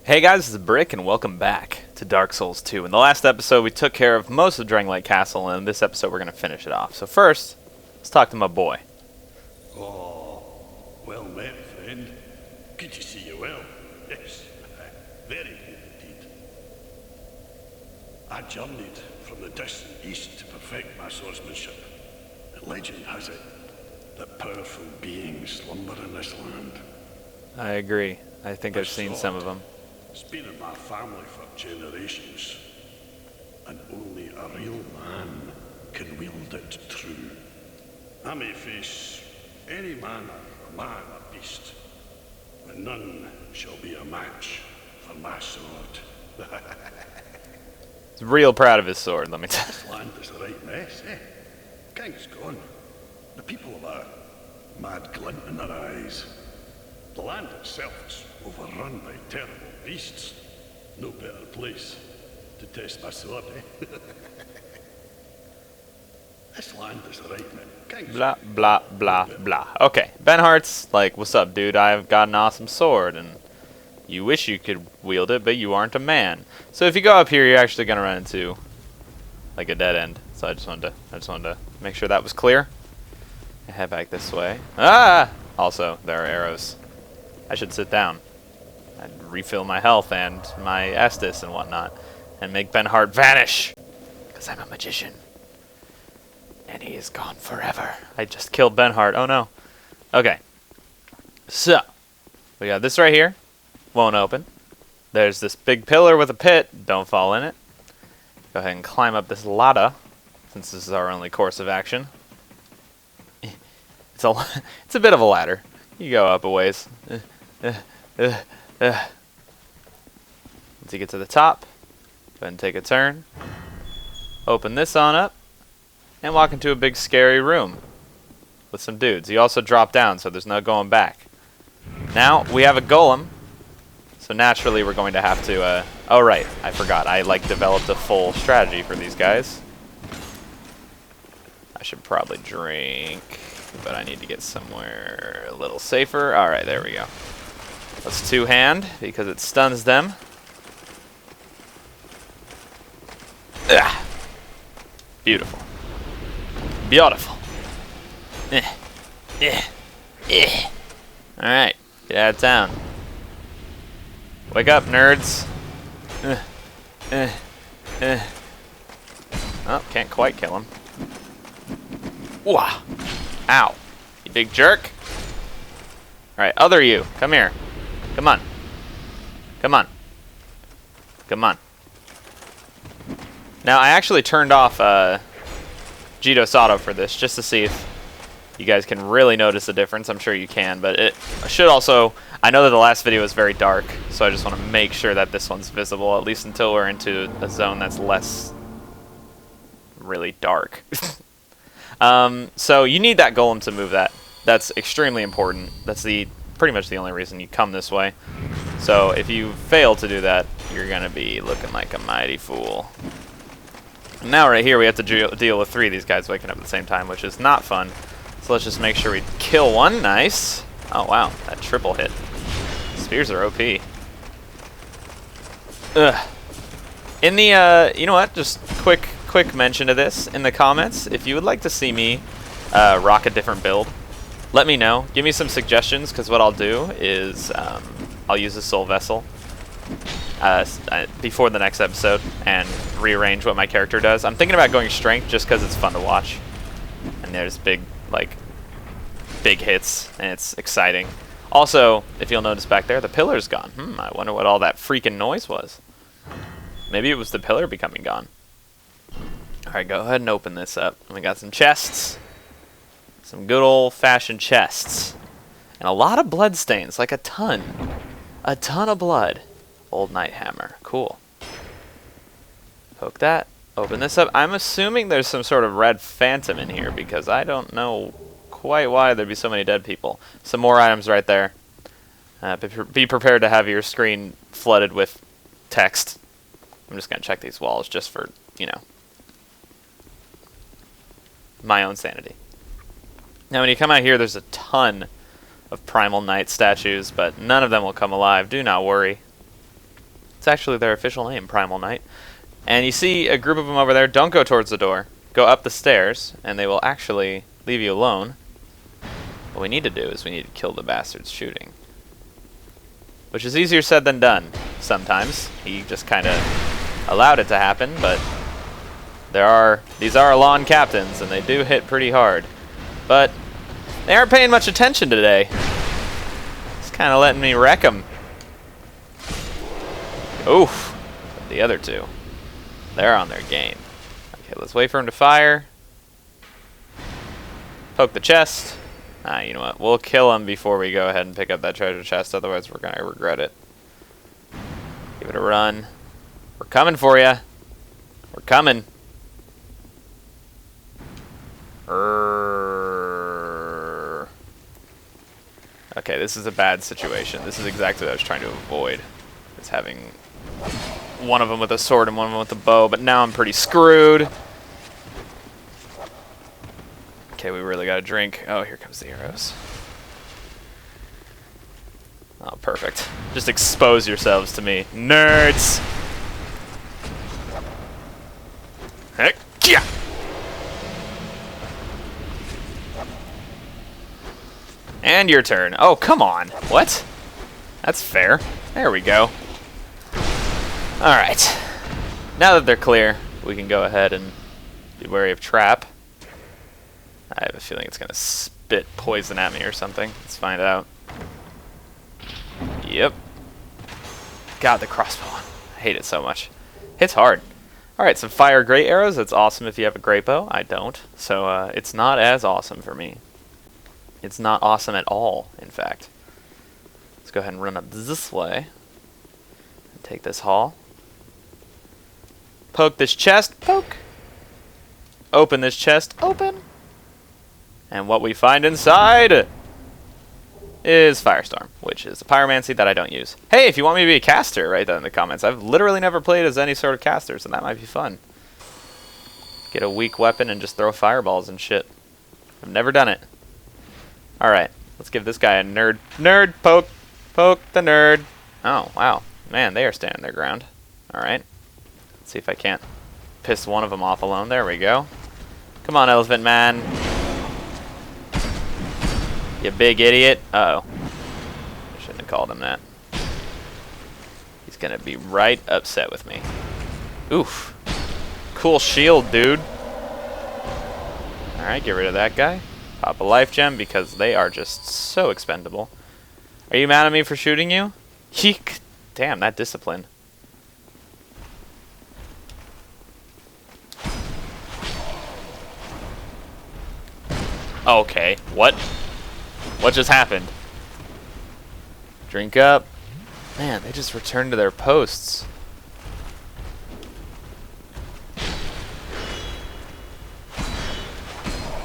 Hey guys, this is Brick, and welcome back to Dark Souls 2. In the last episode, we took care of most of Drangleic Castle, and in this episode, we're going to finish it off. So first, let's talk to my boy. Oh, well met, friend. Good to see you well. Yes, very good indeed. I journeyed from the distant east to perfect my swordsmanship. And legend has it that powerful beings slumber in this land. I agree. I think I've seen some of them. It's been in my family for generations, and only a real man can wield it true. I may face any man or beast, but none shall be a match for my sword. He's real proud of his sword, let me tell you. This land is a right mess, eh? King's gone. The people have a mad glint in their eyes. The land itself is overrun by terrible beasts. No better place to test my sword, eh? This land is a right man. King's Blah, blah, blah, blah. Okay, Benhart's like, what's up, dude? I've got an awesome sword, and you wish you could wield it, but you aren't a man. So if you go up here, you're actually going to run into, like, a dead end. So I just wanted to make sure that was clear. I head back this way. Ah! Also, there are arrows. I should sit down. I'd refill my health and my Estus and whatnot, and make Benhart vanish, because I'm a magician. And he is gone forever. I just killed Benhart. Oh no. Okay. So, we got this right here. Won't open. There's this big pillar with a pit. Don't fall in it. Go ahead and climb up this ladder, since this is our only course of action. It's a bit of a ladder. You go up a ways. Once you get to the top, go ahead and take a turn. Open this on up, and walk into a big scary room with some dudes. You also drop down, so there's no going back. Now, we have a golem, so naturally we're going to have to, oh right, I forgot. I, developed a full strategy for these guys. I should probably drink, but I need to get somewhere a little safer. Alright, there we go. Let's two-hand, because it stuns them. Ugh. Beautiful. Beautiful. Alright, get out of town. Wake up, nerds. Oh, can't quite kill him. Wah! Ow. You big jerk. Alright, other you, come here. Come on. Come on. Come on. Now, I actually turned off Jitos Auto for this, just to see if you guys can really notice the difference. I'm sure you can, but it should also... I know that the last video was very dark, so I just want to make sure that this one's visible, at least until we're into a zone that's less really dark. So you need that golem to move that. That's extremely important. That's pretty much the only reason you come this way. So if you fail to do that, you're going to be looking like a mighty fool. Now right here we have to deal with three of these guys waking up at the same time, which is not fun. So let's just make sure we kill one. Nice. Oh wow, that triple hit. Spears are OP. Ugh. In the, you know what, just quick mention of this. In the comments, if you would like to see me rock a different build, let me know. Give me some suggestions, because what I'll do is I'll use a soul vessel before the next episode and rearrange what my character does. I'm thinking about going strength just because it's fun to watch. And there's big hits, and it's exciting. Also, if you'll notice back there, the pillar's gone. I wonder what all that freaking noise was. Maybe it was the pillar becoming gone. Alright, go ahead and open this up. We got some chests. Some good old-fashioned chests. And a lot of blood stains, like a ton. A ton of blood. Old Knight Hammer. Cool. Poke that. Open this up. I'm assuming there's some sort of red phantom in here, because I don't know quite why there'd be so many dead people. Some more items right there. Be prepared to have your screen flooded with text. I'm just going to check these walls just for, you know, my own sanity. Now when you come out here, there's a ton of Primal Knight statues, but none of them will come alive. Do not worry. It's actually their official name, Primal Knight. And you see a group of them over there. Don't go towards the door. Go up the stairs, and they will actually leave you alone. What we need to do is we need to kill the bastards shooting. Which is easier said than done, sometimes. He just kind of allowed it to happen, but these are lawn captains, and they do hit pretty hard. But they aren't paying much attention today. It's kind of letting me wreck them. Oof. The other two. They're on their game. Okay, let's wait for him to fire. Poke the chest. You know what? We'll kill him before we go ahead and pick up that treasure chest, otherwise we're going to regret it. Give it a run. We're coming for you. We're coming. Okay, this is a bad situation. This is exactly what I was trying to avoid. It's having one of them with a sword and one of them with a bow, but now I'm pretty screwed. Okay, we really got to drink. Oh, here comes the arrows. Oh, perfect. Just expose yourselves to me, nerds! Heck, yeah! And your turn. Oh, come on. What? That's fair. There we go. Alright. Now that they're clear, we can go ahead and be wary of trap. I have a feeling it's going to spit poison at me or something. Let's find out. Yep. God, the crossbow one. I hate it so much. Hits hard. Alright, some fire great arrows. That's awesome if you have a great bow. I don't. So it's not as awesome for me. It's not awesome at all, in fact. Let's go ahead and run up this way. And take this haul. Poke this chest. Poke. Open this chest. Open. And what we find inside is Firestorm, which is a pyromancy that I don't use. Hey, if you want me to be a caster, write that in the comments. I've literally never played as any sort of caster, so that might be fun. Get a weak weapon and just throw fireballs and shit. I've never done it. Alright, let's give this guy a nerd. Nerd, poke. Poke the nerd. Oh, wow. Man, they are standing their ground. Alright. Let's see if I can't piss one of them off alone. There we go. Come on, Elephant Man. You big idiot. Uh-oh. I shouldn't have called him that. He's gonna be right upset with me. Oof. Cool shield, dude. Alright, get rid of that guy. Pop a life gem because they are just so expendable. Are you mad at me for shooting you? Yeek. Damn, that discipline. Okay, what? What just happened? Drink up. Man, they just returned to their posts.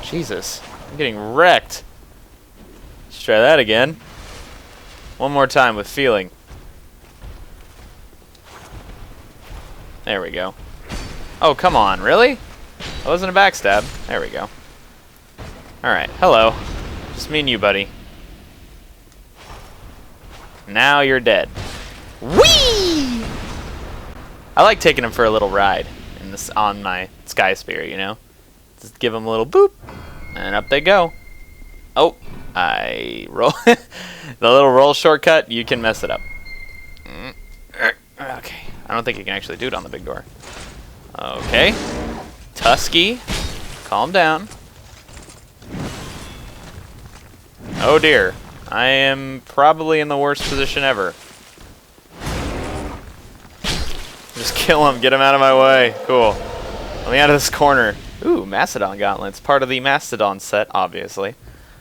Jesus, I'm getting wrecked. Let's try that again. One more time with feeling. There we go. Oh, come on, really? That wasn't a backstab. There we go. Alright, hello. Just me and you, buddy. Now you're dead. Whee! I like taking them for a little ride in this on my Sky Spear, you know? Just give them a little boop, and up they go. Oh, I roll. The little roll shortcut, you can mess it up. Okay, I don't think you can actually do it on the big door. Okay. Tusky, calm down. Oh dear, I am probably in the worst position ever. Just kill him, get him out of my way. Cool. Let me out of this corner. Ooh, Mastodon gauntlets. Part of the Mastodon set, obviously.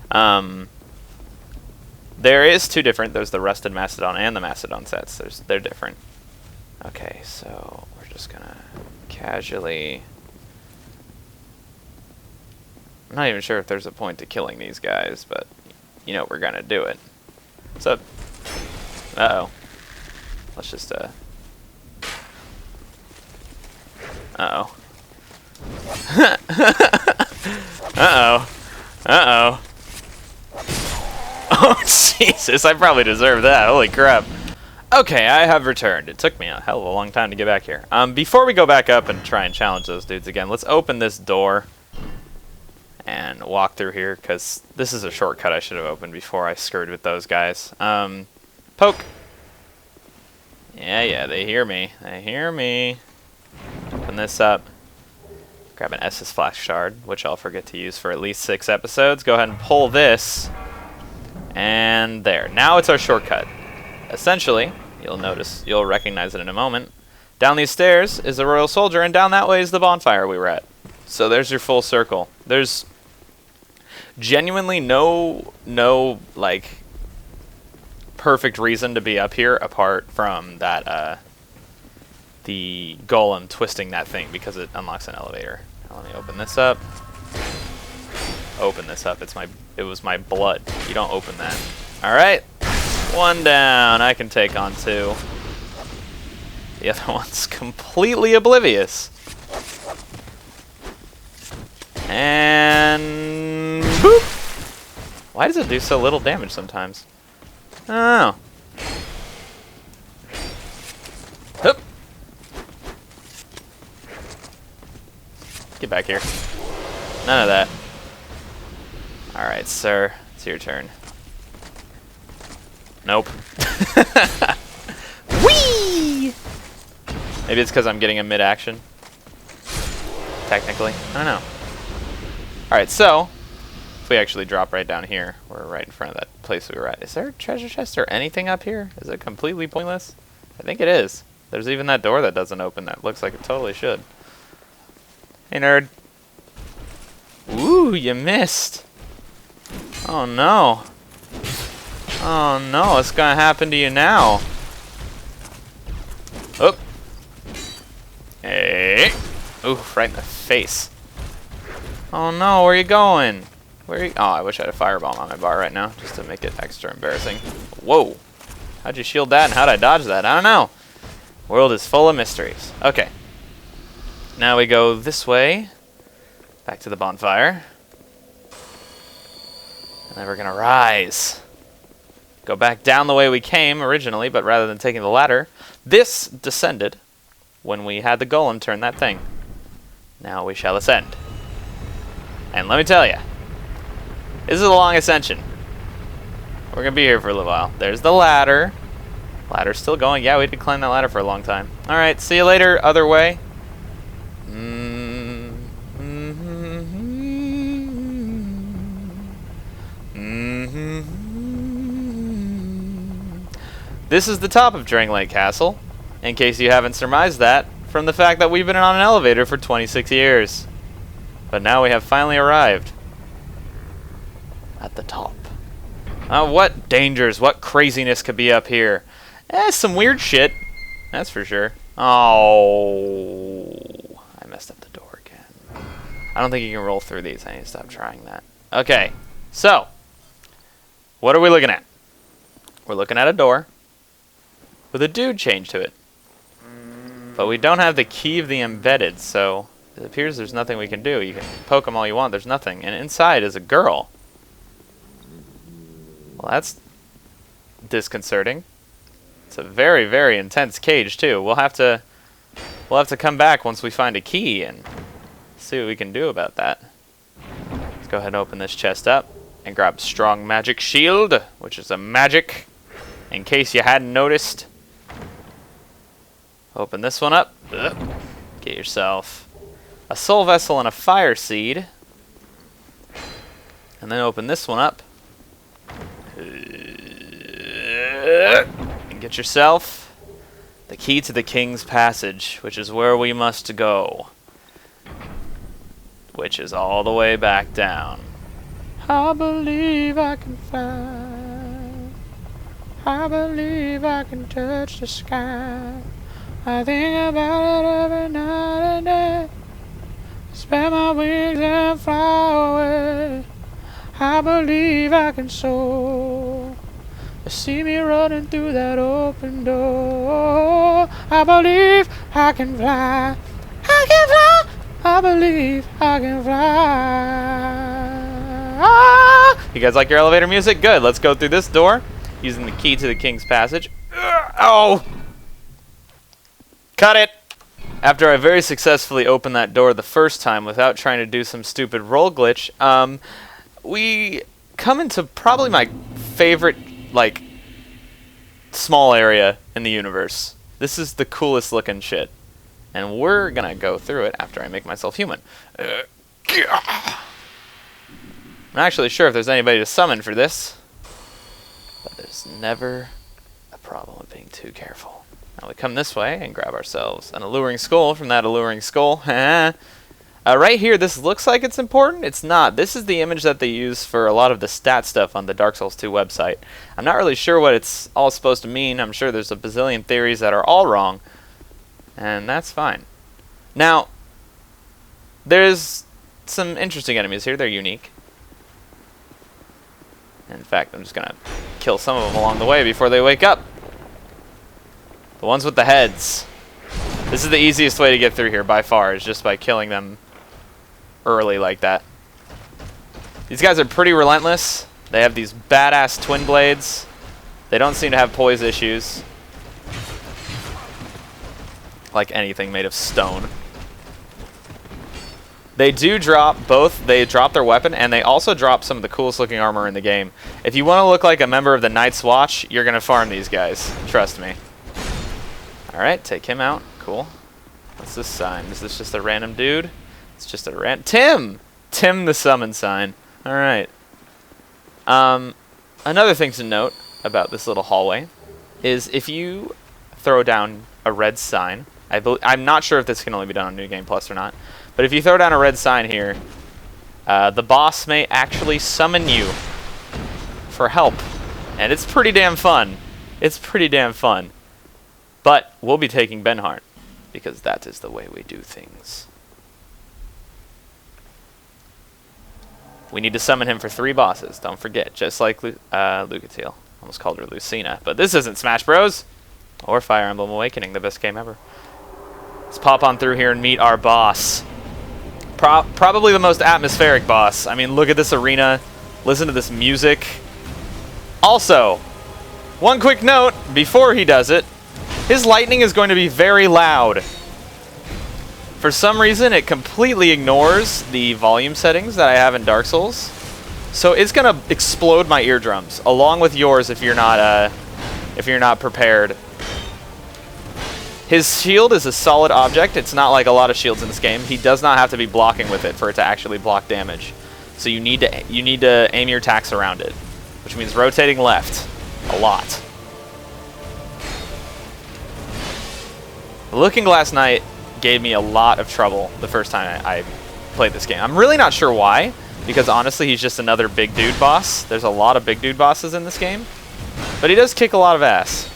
There is two different. There's the Rusted Mastodon and the Mastodon sets. They're different. Okay, so we're just gonna casually... I'm not even sure if there's a point to killing these guys, but you know we're gonna do it. What's up? Uh-oh. Let's just, Uh-oh. Uh-oh. Uh-oh. Oh, Jesus, I probably deserve that. Holy crap. Okay, I have returned. It took me a hell of a long time to get back here. Before we go back up and try and challenge those dudes again, let's open this door and walk through here, because this is a shortcut I should have opened before I screwed with those guys. Poke. Yeah, they hear me. They hear me. Open this up. Grab an Estus Flash Shard, which I'll forget to use for at least 6 episodes. Go ahead and pull this. And there. Now it's our shortcut. Essentially, you'll recognize it in a moment. Down these stairs is the Royal Soldier, and down that way is the bonfire we were at. So there's your full circle. There's genuinely no like perfect reason to be up here apart from that the golem twisting that thing because it unlocks an elevator. Now let me open this up. Open this up. It was my blood. You don't open that. All right. 1 down. I can take on 2. The other one's completely oblivious. And boop! Why does it do so little damage sometimes? I don't know. Hup. Get back here. None of that. Alright, sir. It's your turn. Nope. Whee! Maybe it's because I'm getting a mid-action. Technically. I don't know. Alright, so if we actually drop right down here, we're right in front of that place we were at. Is there a treasure chest or anything up here? Is it completely pointless? I think it is. There's even that door that doesn't open that looks like it totally should. Hey, nerd. Ooh, you missed. Oh, no. Oh no, what's gonna happen to you now? Oop. Hey. Oof, right in the face. Oh no, where are you going? Where are you? Oh, I wish I had a firebomb on my bar right now, just to make it extra embarrassing. Whoa. How'd you shield that and how'd I dodge that? I don't know. World is full of mysteries. Okay. Now we go this way. Back to the bonfire. And then we're gonna rise. Go back down the way we came originally, but rather than taking the ladder, this descended when we had the golem turn that thing. Now we shall ascend. And let me tell you, this is a long ascension. We're going to be here for a little while. There's the ladder. Ladder's still going. Yeah, we did climb that ladder for a long time. Alright, see you later, other way. This is the top of Drang Lake Castle, in case you haven't surmised that from the fact that we've been on an elevator for 26 years. But now we have finally arrived at the top. What dangers, what craziness could be up here? Some weird shit, that's for sure. Oh, I messed up the door again. I don't think you can roll through these. I need to stop trying that. Okay, so what are we looking at? We're looking at a door with a dude chained to it. But we don't have the key of the embedded, so it appears there's nothing we can do. You can poke them all you want, there's nothing. And inside is a girl. Well, that's disconcerting. It's a very, very intense cage, too. We'll have to come back once we find a key and see what we can do about that. Let's go ahead and open this chest up and grab Strong Magic Shield, which is a magic, in case you hadn't noticed. Open this one up. Get yourself a soul vessel and a fire seed. And then open this one up. And get yourself the key to the King's Passage, which is where we must go. Which is all the way back down. I believe I can fly. I believe I can touch the sky. I think about it every night and day. Spread my wings and fly away. I believe I can soar. You see me running through that open door. I believe I can fly. I can fly. I believe I can fly. You guys like your elevator music? Good. Let's go through this door using the key to the King's Passage. Oh! Cut it! After I very successfully opened that door the first time without trying to do some stupid roll glitch, we come into probably my favorite, like, small area in the universe. This is the coolest looking shit. And we're gonna go through it after I make myself human. I'm not actually sure if there's anybody to summon for this, but there's never a problem with being too careful. Now we come this way and grab ourselves an alluring skull from that alluring skull. Right here, this looks like it's important. It's not. This is the image that they use for a lot of the stat stuff on the Dark Souls 2 website. I'm not really sure what it's all supposed to mean. I'm sure there's a bazillion theories that are all wrong, and that's fine. Now, there's some interesting enemies here. They're unique. In fact, I'm just going to kill some of them along the way before they wake up. The ones with the heads. This is the easiest way to get through here by far, is just by killing them early like that. These guys are pretty relentless. They have these badass twin blades. They don't seem to have poise issues. Like anything made of stone. They do drop both. They drop their weapon, and they also drop some of the coolest looking armor in the game. If you want to look like a member of the Night's Watch, you're going to farm these guys. Trust me. Alright, take him out. Cool. What's this sign? Is this just a random dude? It's just a Tim! Tim the summon sign. Alright. Another thing to note about this little hallway is if you throw down a red sign, I'm not sure if this can only be done on New Game Plus or not, but if you throw down a red sign here, the boss may actually summon you for help. And it's pretty damn fun. It's pretty damn fun. But we'll be taking Benhart, because that is the way we do things. We need to summon him for 3 bosses, don't forget, just like Lucatiel. Almost called her Lucina, but this isn't Smash Bros. Or Fire Emblem Awakening, the best game ever. Let's pop on through here and meet our boss. Probably the most atmospheric boss. I mean, look at this arena. Listen to this music. Also, one quick note before he does it. His lightning is going to be very loud. For some reason, it completely ignores the volume settings that I have in Dark Souls. So it's going to explode my eardrums, along with yours if you're not prepared. His shield is a solid object. It's not like a lot of shields in this game. He does not have to be blocking with it for it to actually block damage. So you need to aim your attacks around it, which means rotating left a lot. The Looking Glass Knight gave me a lot of trouble the first time I played this game. I'm really not sure why, because honestly he's just another big dude boss. There's a lot of big dude bosses in this game, but he does kick a lot of ass.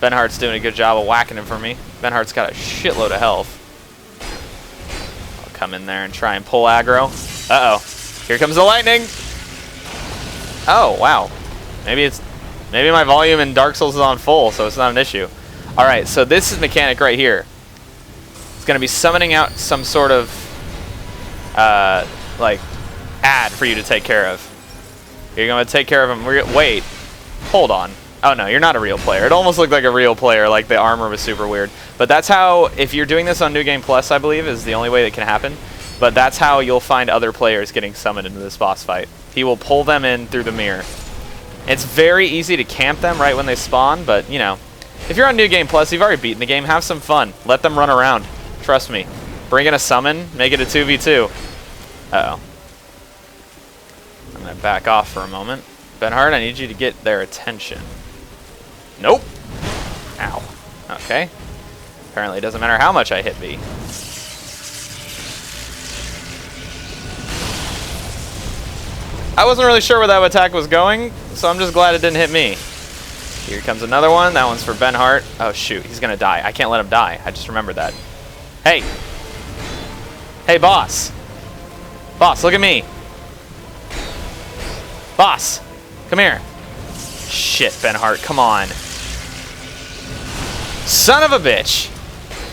Benhart's doing a good job of whacking him for me. Benhart's got a shitload of health. I'll come in there and try and pull aggro. Uh-oh. Here comes the lightning! Oh, wow. Maybe my volume in Dark Souls is on full, so it's not an issue. Alright, so this is mechanic right here. It's going to be summoning out some sort of, like, ad for you to take care of. You're going to take care of him. Wait. Hold on. Oh, no, you're not a real player. It almost looked like a real player, like the armor was super weird. But that's how, if you're doing this on New Game Plus, I believe, is the only way that can happen. But that's how you'll find other players getting summoned into this boss fight. He will pull them in through the mirror. It's very easy to camp them right when they spawn, but, you know, if you're on New Game Plus, you've already beaten the game, have some fun. Let them run around. Trust me. Bring in a summon, make it a 2v2. Uh-oh. I'm going to back off for a moment. Benhart, I need you to get their attention. Nope. Ow. Okay. Apparently it doesn't matter how much I hit B. I wasn't really sure where that attack was going, so I'm just glad it didn't hit me. Here comes another one. That one's for Benhart. Oh, shoot. He's going to die. I can't let him die. I just remembered that. Hey. Hey, boss. Boss, look at me. Boss. Come here. Shit, Benhart. Come on. Son of a bitch.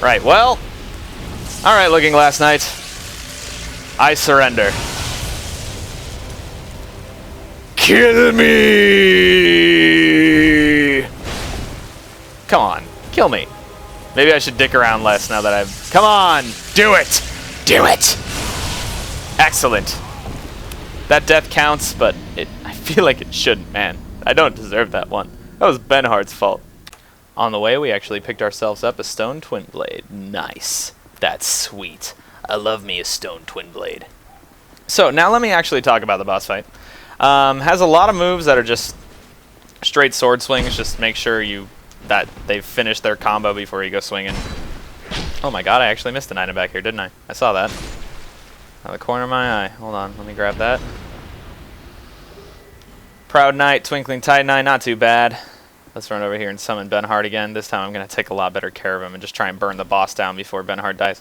Right, well. Alright, Looking Glass Knight. I surrender. Kill me! kill me. Maybe I should dick around less now that I've... Come on! Do it! Do it! Excellent. That death counts, but I feel like it shouldn't, man. I don't deserve that one. That was Benhart's fault. On the way, we actually picked ourselves up a stone twin blade. Nice. That's sweet. I love me a stone twin blade. So, now let me actually talk about the boss fight. Has a lot of moves that are just straight sword swings. Just make sure that they've finished their combo before you go swinging. Oh my god, I actually missed an item back here, didn't I? I saw that. Out of the corner of my eye. Hold on, let me grab that. Proud Knight, Twinkling Titan Eye, not too bad. Let's run over here and summon Benhart again. This time I'm going to take a lot better care of him and just try and burn the boss down before Benhart dies.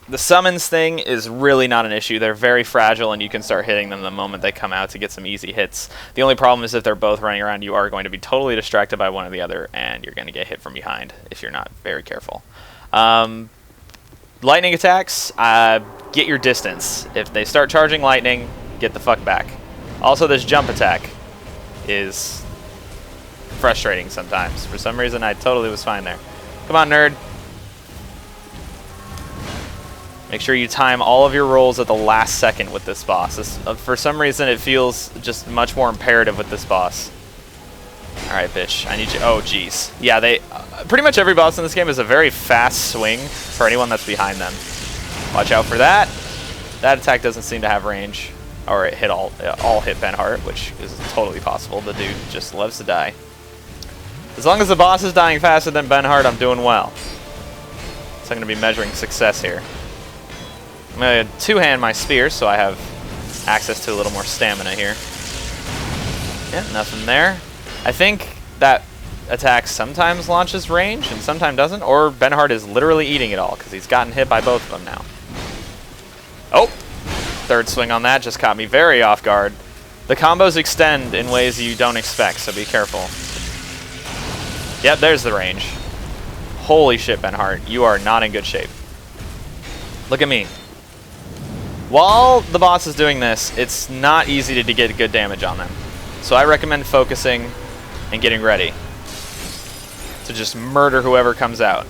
The summons thing is really not an issue. They're very fragile, and you can start hitting them the moment they come out to get some easy hits. The only problem is if they're both running around, you are going to be totally distracted by one or the other, and you're going to get hit from behind if you're not very careful. Lightning attacks, get your distance. If they start charging lightning, get the fuck back. Also, this jump attack is frustrating sometimes. For some reason, I totally was fine there. Come on, nerd. Make sure you time all of your rolls at the last second with this boss. For some reason, it feels just much more imperative with this boss. Alright, bitch. I need you. Oh, jeez. Yeah, pretty much every boss in this game is a very fast swing for anyone that's behind them. Watch out for that. That attack doesn't seem to have range. Or it hit all hit Benhart, which is totally possible. The dude just loves to die. As long as the boss is dying faster than Benhart, I'm doing well. So I'm going to be measuring success here. I'm going to two-hand my spear, so I have access to a little more stamina here. Yeah, nothing there. I think that attack sometimes launches range and sometimes doesn't, or Benhart is literally eating it all, because he's gotten hit by both of them now. Oh! Third swing on that just caught me very off guard. The combos extend in ways you don't expect, so be careful. Yep, there's the range. Holy shit, Benhart, you are not in good shape. Look at me. While the boss is doing this, it's not easy to get good damage on them. So I recommend focusing and getting ready to just murder whoever comes out.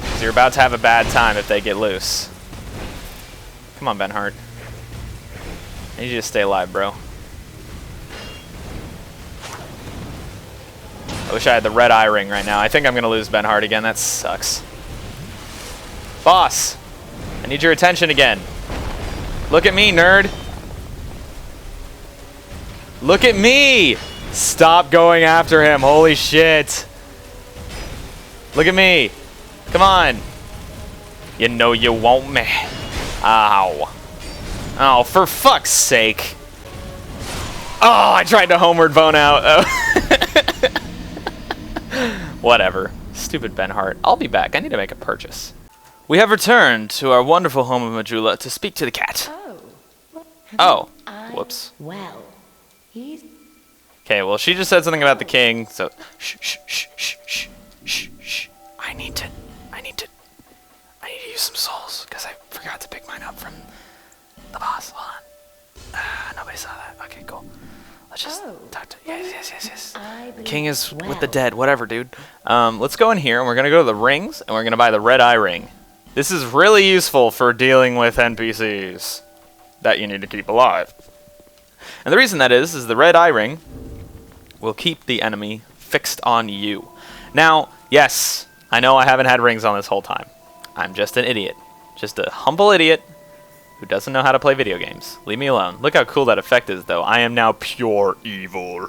Because you're about to have a bad time if they get loose. Come on, Benhart. I need you to stay alive, bro. I wish I had the red eye ring right now. I think I'm going to lose Benhart again. That sucks. Boss! I need your attention again. Look at me, nerd. Look at me! Stop going after him. Holy shit. Look at me. Come on. You know you won't me. Ow. Oh, for fuck's sake. Oh, I tried to homeward bone out. Oh. Whatever. Stupid Benhart. I'll be back. I need to make a purchase. We have returned to our wonderful home of Majula to speak to the cat. Oh. Whoops. Well, he's... Okay, well, she just said something about the king, so... Shh, shh, shh, shh, shh, shh, shh. I need to use some souls, because I forgot to pick mine up from the boss. Hold on. Nobody saw that. Okay, cool. Let's just talk to... Yes. The king is with the dead. Whatever, dude. Let's go in here, and we're going to go to the rings, and we're going to buy the red eye ring. This is really useful for dealing with NPCs that you need to keep alive. And the reason that is the red eye ring will keep the enemy fixed on you. Now, yes, I know I haven't had rings on this whole time. I'm just an idiot. Just a humble idiot who doesn't know how to play video games. Leave me alone. Look how cool that effect is, though. I am now pure evil.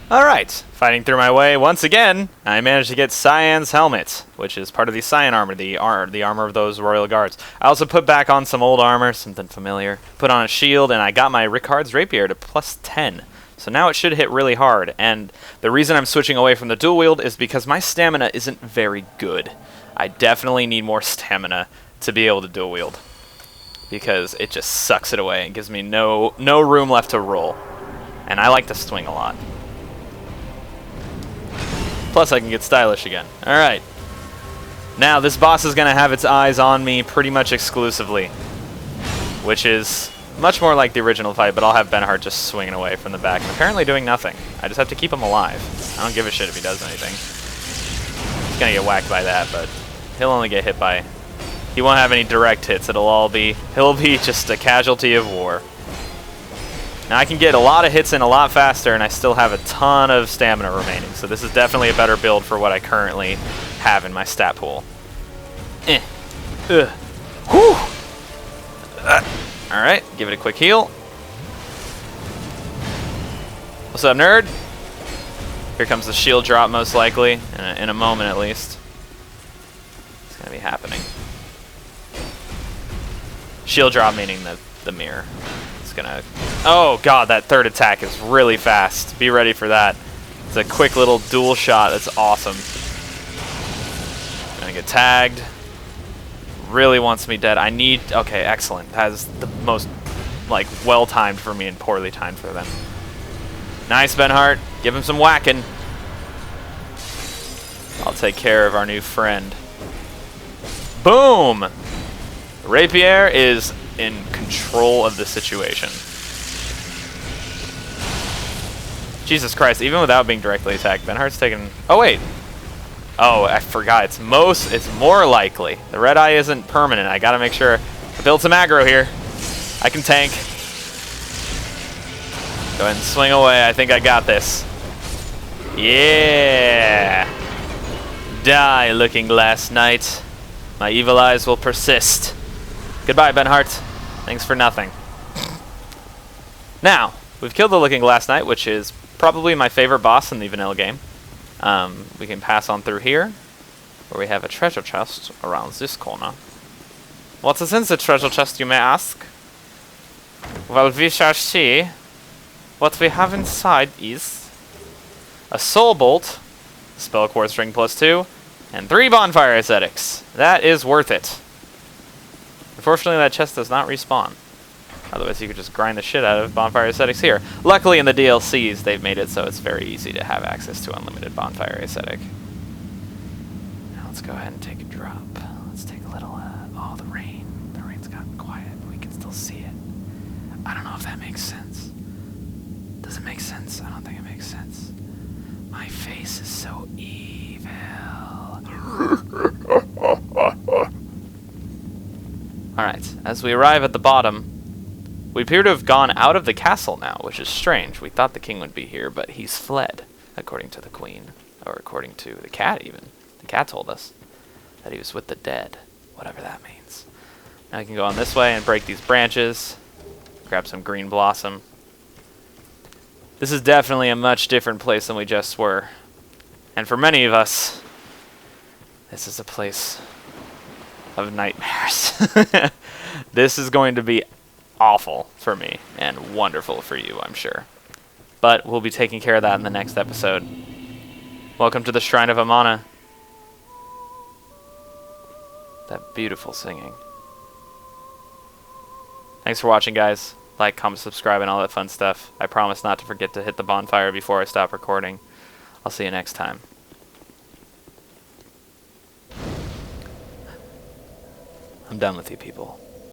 Alright, fighting through my way once again, I managed to get Cyan's helmet, which is part of the Cyan armor, the armor of those royal guards. I also put back on some old armor, something familiar, put on a shield, and I got my Ricard's rapier to +10. So now it should hit really hard, and the reason I'm switching away from the dual wield is because my stamina isn't very good. I definitely need more stamina to be able to dual wield, because it just sucks it away and gives me no room left to roll, and I like to swing a lot. Plus, I can get stylish again. Alright. Now, this boss is going to have its eyes on me pretty much exclusively, which is Much more like the original fight, but I'll have Benhart just swinging away from the back and apparently doing nothing. I just have to keep him alive. I don't give a shit if he does anything. He's gonna get whacked by that, but he'll only get hit by... He won't have any direct hits. He'll be just a casualty of war. Now I can get a lot of hits in a lot faster, and I still have a ton of stamina remaining, so this is definitely a better build for what I currently have in my stat pool. Whew! Alright, give it a quick heal. What's up, nerd? Here comes the shield drop, most likely, in a moment at least. It's gonna be happening. Shield drop meaning the mirror. It's gonna... Oh god, that third attack is really fast. Be ready for that. It's a quick little dual shot. That's awesome. Gonna get tagged. Really wants me dead. I need... Okay, excellent. That is the most, like, well-timed for me and poorly timed for them. Nice, Benhart. Give him some whacking. I'll take care of our new friend. Boom! Rapier is in control of the situation. Jesus Christ, even without being directly attacked, Benhart's taking... Oh, wait. Oh, I forgot. It's more likely. The red eye isn't permanent. I gotta make sure I build some aggro here. I can tank. Go ahead and swing away. I think I got this. Yeah! Die, Looking Glass Knight. My evil eyes will persist. Goodbye, Benhart. Thanks for nothing. Now, we've killed the Looking Glass Knight, which is probably my favorite boss in the vanilla game. We can pass on through here, where we have a treasure chest around this corner. What is in the treasure chest, you may ask? Well, we shall see. What we have inside is a soul bolt, spell quartz string +2, and 3 bonfire ascetics. That is worth it. Unfortunately, that chest does not respawn. Otherwise, you could just grind the shit out of bonfire ascetics here. Luckily, in the DLCs, they've made it so it's very easy to have access to unlimited bonfire ascetic. Now let's go ahead and take a drop. Let's take a little, oh, the rain. The rain's gotten quiet, but we can still see it. I don't know if that makes sense. Does it make sense? I don't think it makes sense. My face is so evil. Alright, as we arrive at the bottom, we appear to have gone out of the castle now, which is strange. We thought the king would be here, but he's fled, according to the queen. Or according to the cat, even. The cat told us that he was with the dead, whatever that means. Now we can go on this way and break these branches, grab some green blossom. This is definitely a much different place than we just were. And for many of us, this is a place of nightmares. This is going to be awful for me and wonderful for you, I'm sure. But we'll be taking care of that in the next episode. Welcome to the Shrine of Amana. That beautiful singing. Thanks for watching, guys. Like, comment, subscribe, and all that fun stuff. I promise not to forget to hit the bonfire before I stop recording. I'll see you next time. I'm done with you people.